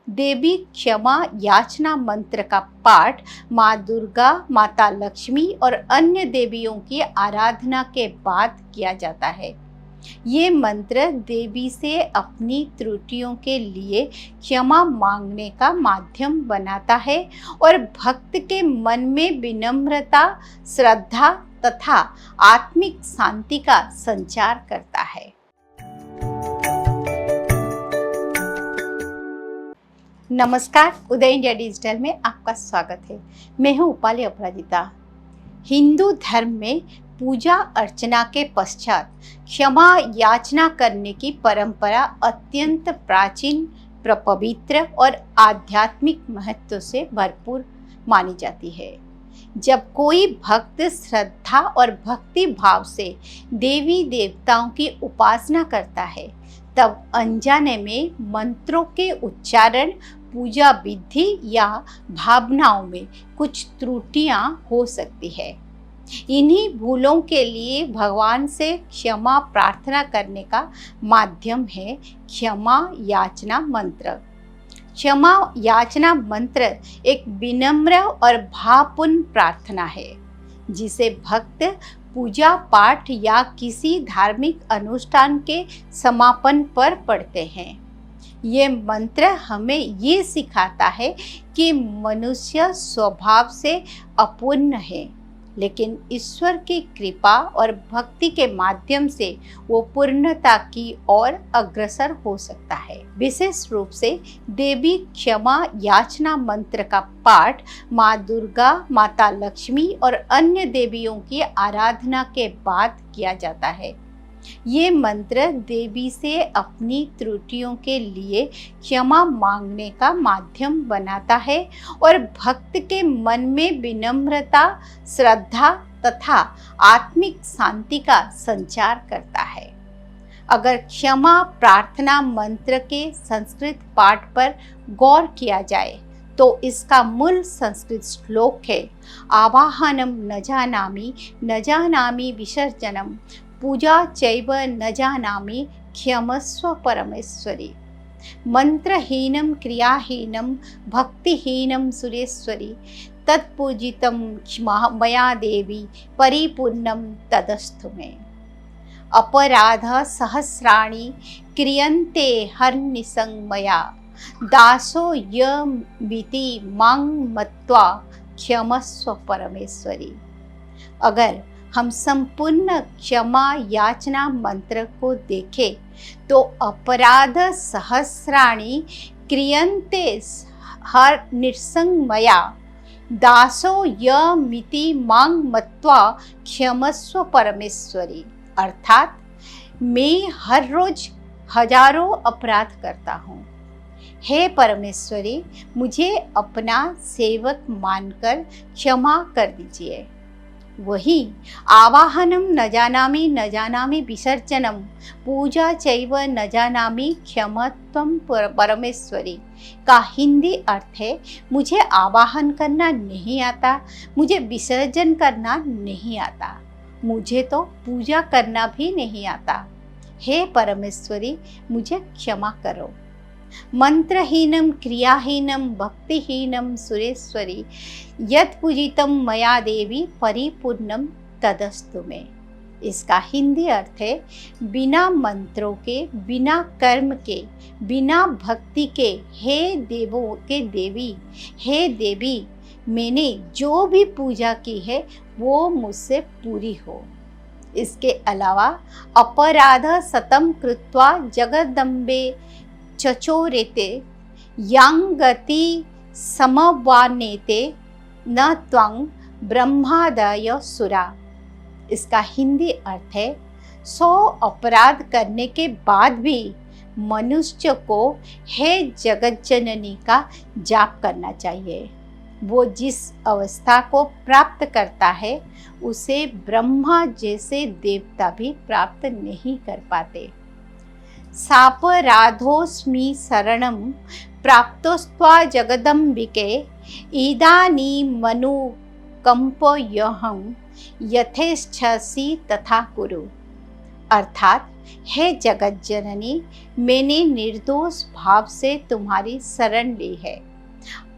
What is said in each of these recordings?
देवी क्षमा याचना मंत्र का पाठ माँ दुर्गा, माता लक्ष्मी और अन्य देवियों की आराधना के बाद किया जाता है। ये मंत्र देवी से अपनी त्रुटियों के लिए क्षमा मांगने का माध्यम बनाता है और भक्त के मन में विनम्रता, श्रद्धा तथा आत्मिक शांति का संचार करता है। नमस्कार, उदय इंडिया डिजिटल में आपका स्वागत है। मैं हूँ उपाली अपराजिता। हिंदू धर्म में पूजा अर्चना के पश्चात क्षमा याचना करने की परंपरा अत्यंत प्राचीन, पवित्र और आध्यात्मिक महत्व से भरपूर मानी जाती है। जब कोई भक्त श्रद्धा और भक्ति भाव से देवी देवताओं की उपासना करता है, तब अनजाने में मंत्रों के उच्चारण, पूजा विधि या भावनाओं में कुछ त्रुटियां हो सकती है। इन्हीं भूलों के लिए भगवान से क्षमा प्रार्थना करने का माध्यम है क्षमा याचना मंत्र। क्षमा याचना मंत्र एक विनम्र और भावपूर्ण प्रार्थना है, जिसे भक्त पूजा पाठ या किसी धार्मिक अनुष्ठान के समापन पर पढ़ते हैं। ये मंत्र हमें ये सिखाता है कि मनुष्य स्वभाव से अपूर्ण है, लेकिन ईश्वर की कृपा और भक्ति के माध्यम से वो पूर्णता की ओर अग्रसर हो सकता है। विशेष रूप से देवी क्षमा याचना मंत्र का पाठ माँ दुर्गा, माता लक्ष्मी और अन्य देवियों की आराधना के बाद किया जाता है। ये मंत्र देवी से अपनी त्रुटियों के लिए क्षमा मांगने का माध्यम बनाता है और भक्त के मन में विनम्रता, श्रद्धा तथा आत्मिक शांति का संचार करता है। अगर क्षमा प्रार्थना मंत्र के संस्कृत पाठ पर गौर किया जाए तो इसका मूल संस्कृत श्लोक है, आवाहनम न जानामि विसर्जनम पूजा चैव न जानामि क्षमस्व परमेश्वरी। मंत्रहीनं क्रियाहीनं भक्तिहीनं सुरेश्वरी तत्पूजितं मया देवी परिपूर्णं तदस्तु मे। अपराध सहस्राणि क्रियन्ते हर्निशं मया दासो यमिति मां मत्वा क्षमस्व परमेश्वरी। अगर हम संपूर्ण क्षमा याचना मंत्र को देखें तो अपराध सहस्राणि क्रियन्ते हर्निशं मया दासो यमिति मां मत्वा क्षमस्व परमेश्वरी। अर्थात मैं हर रोज हजारों अपराध करता हूँ। हे परमेश्वरी, मुझे अपना सेवक मानकर क्षमा कर दीजिए। वही आवाहनम न जानामि विसर्जनम पूजा चैव न जानामि क्षमत्वं परमेश्वरी का हिंदी अर्थ है, मुझे आवाहन करना नहीं आता, मुझे विसर्जन करना नहीं आता, मुझे तो पूजा करना भी नहीं आता। हे परमेश्वरी, मुझे क्षमा करो। मंत्रहीनं क्रियाहीनं भक्तिहीनं सुरेश्वरी यत् पूजितं मया देवी परिपूर्णं तदस्तु मे। इसका हिंदी अर्थ है, बिना मंत्रों के, बिना कर्म के, बिना भक्ति के, हे देवों के देवी, हे देवी, मैंने जो भी पूजा की है वो मुझसे पूरी हो। इसके अलावा अपराध सतम कृत्वा जगदम्बे चचोरेते यांगति समवानेते न त्वं ब्रह्मादय सुरा। इसका हिंदी अर्थ है, 100 अपराध करने के बाद भी मनुष्य को हे जगत जननी का जाप करना चाहिए। वो जिस अवस्था को प्राप्त करता है उसे ब्रह्मा जैसे देवता भी प्राप्त नहीं कर पाते। सापराधोस्मि शरणं प्राप्तोस्त्वा जगदम्बिके इदानीमनुकंपयहं यथेच्छसि तथा कुरु। अर्थात हे जगत जननी, मैंने निर्दोष भाव से तुम्हारी शरण ली है।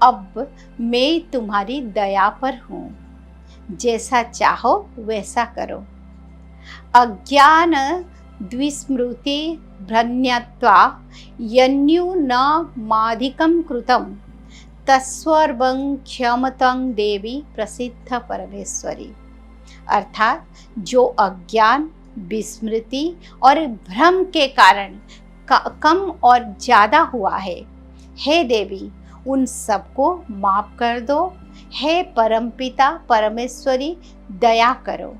अब मैं तुम्हारी दया पर हूँ, जैसा चाहो वैसा करो। अज्ञान द्विस्मृति भ्रन्यत्वा यन्यूनमाधिकं कृतं तत्सर्वं क्षमतं देवी प्रसिद्ध परमेश्वरी। अर्थात जो अज्ञान, विस्मृति और भ्रम के कारण कम और ज़्यादा हुआ है, हे देवी उन सबको माफ कर दो। हे परमपिता परमेश्वरी, दया करो।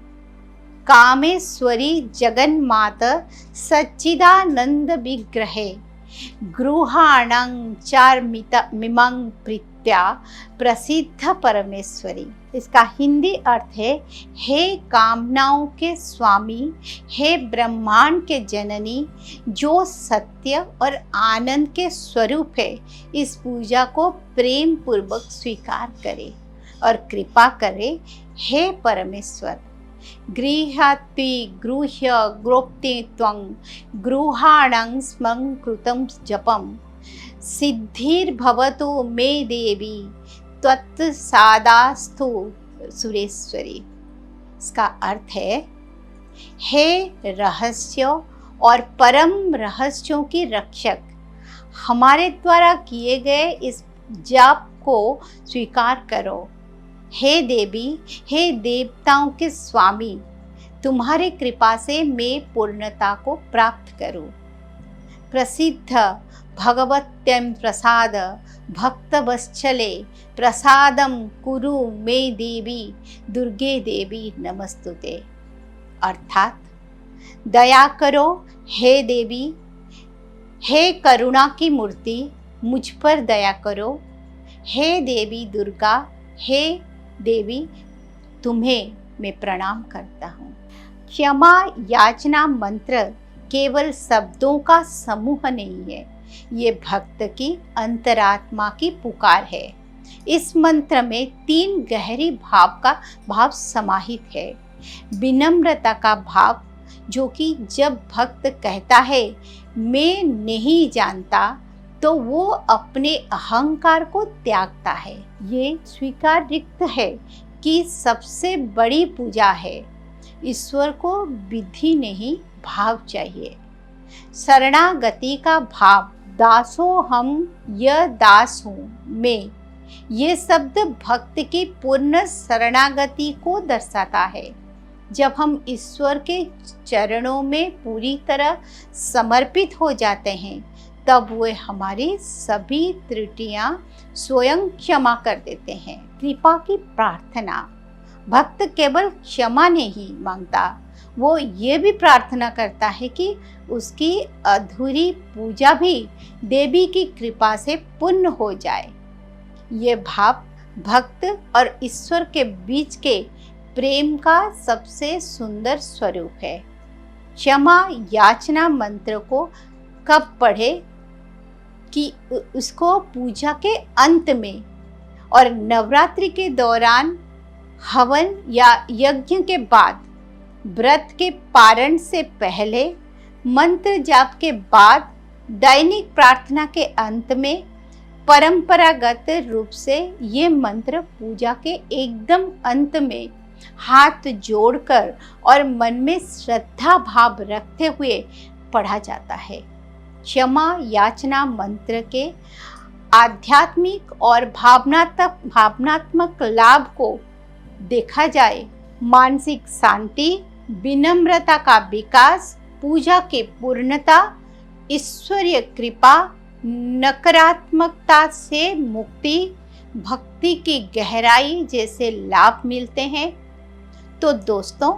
कामेश्वरी जगन्मात सच्चिदानंद विग्रहे गृहाणं चार्मितं प्रीत्या प्रसिद्ध परमेश्वरी। इसका हिंदी अर्थ है, हे कामनाओं के स्वामी, हे ब्रह्मांड के जननी, जो सत्य और आनंद के स्वरूप है, इस पूजा को प्रेम पूर्वक स्वीकार करे और कृपा करे। हे परमेश्वर, गृहात्ति गृह्य गोप्ति त्वं गृहाणं स्मं कृतं जपं सिद्धिर्भवतु मे देवी त्वत्सादास्तु सुरेश्वरी। इसका अर्थ है, हे रहस्य और परम रहस्यों की रक्षक, हमारे द्वारा किए गए इस जाप को स्वीकार करो। हे देवी, हे देवताओं के स्वामी, तुम्हारी कृपा से मैं पूर्णता को प्राप्त करूं। प्रसिद्ध भगवत्यं प्रसाद भक्तवत्सले प्रसादम कुरु मे देवी दुर्गे देवी नमस्तुते। अर्थात दया करो हे देवी, हे करुणा की मूर्ति, मुझ पर दया करो। हे देवी दुर्गा, हे देवी तुम्हें मैं प्रणाम करता हूँ। क्षमा याचना मंत्र केवल शब्दों का समूह नहीं है, ये भक्त की अंतरात्मा की पुकार है। इस मंत्र में 3 गहरी भाव समाहित है। विनम्रता का भाव, जो कि जब भक्त कहता है मैं नहीं जानता, तो वो अपने अहंकार को त्यागता है। ये स्वीकार रिक्त है कि सबसे बड़ी पूजा है। ईश्वर को विधि नहीं, भाव चाहिए। शरणागति का भाव, दासो हम य दास हूँ मैं, ये शब्द भक्त की पूर्ण शरणागति को दर्शाता है। जब हम ईश्वर के चरणों में पूरी तरह समर्पित हो जाते हैं, तब वे हमारी सभी त्रुटियां स्वयं क्षमा कर देते हैं। कृपा की प्रार्थना, भक्त केवल क्षमा नहीं मांगता, वो ये भी प्रार्थना करता है कि उसकी अधूरी पूजा भी देवी की कृपा से पूर्ण हो जाए। ये भाव भक्त और ईश्वर के बीच के प्रेम का सबसे सुंदर स्वरूप है। क्षमा याचना मंत्र को कब पढ़े कि उसको पूजा के अंत में और नवरात्रि के दौरान हवन या यज्ञ के बाद, व्रत के पारण से पहले, मंत्र जाप के बाद, दैनिक प्रार्थना के अंत में, परंपरागत रूप से ये मंत्र पूजा के एकदम अंत में हाथ जोड़कर और मन में श्रद्धा भाव रखते हुए पढ़ा जाता है। क्षमा याचना मंत्र के आध्यात्मिक और भावनात्मक लाभ को देखा जाए, मानसिक शांति, विनम्रता का विकास, पूजा की पूर्णता, ईश्वरीय कृपा, नकारात्मकता से मुक्ति, भक्ति की गहराई जैसे लाभ मिलते हैं। तो दोस्तों,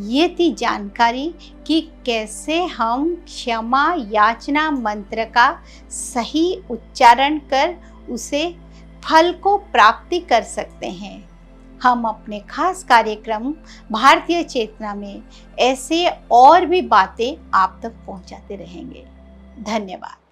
ये थी जानकारी कि कैसे हम क्षमा याचना मंत्र का सही उच्चारण कर उसे फल को प्राप्ति कर सकते हैं। हम अपने खास कार्यक्रम भारतीय चेतना में ऐसे और भी बातें आप तक पहुंचाते रहेंगे। धन्यवाद।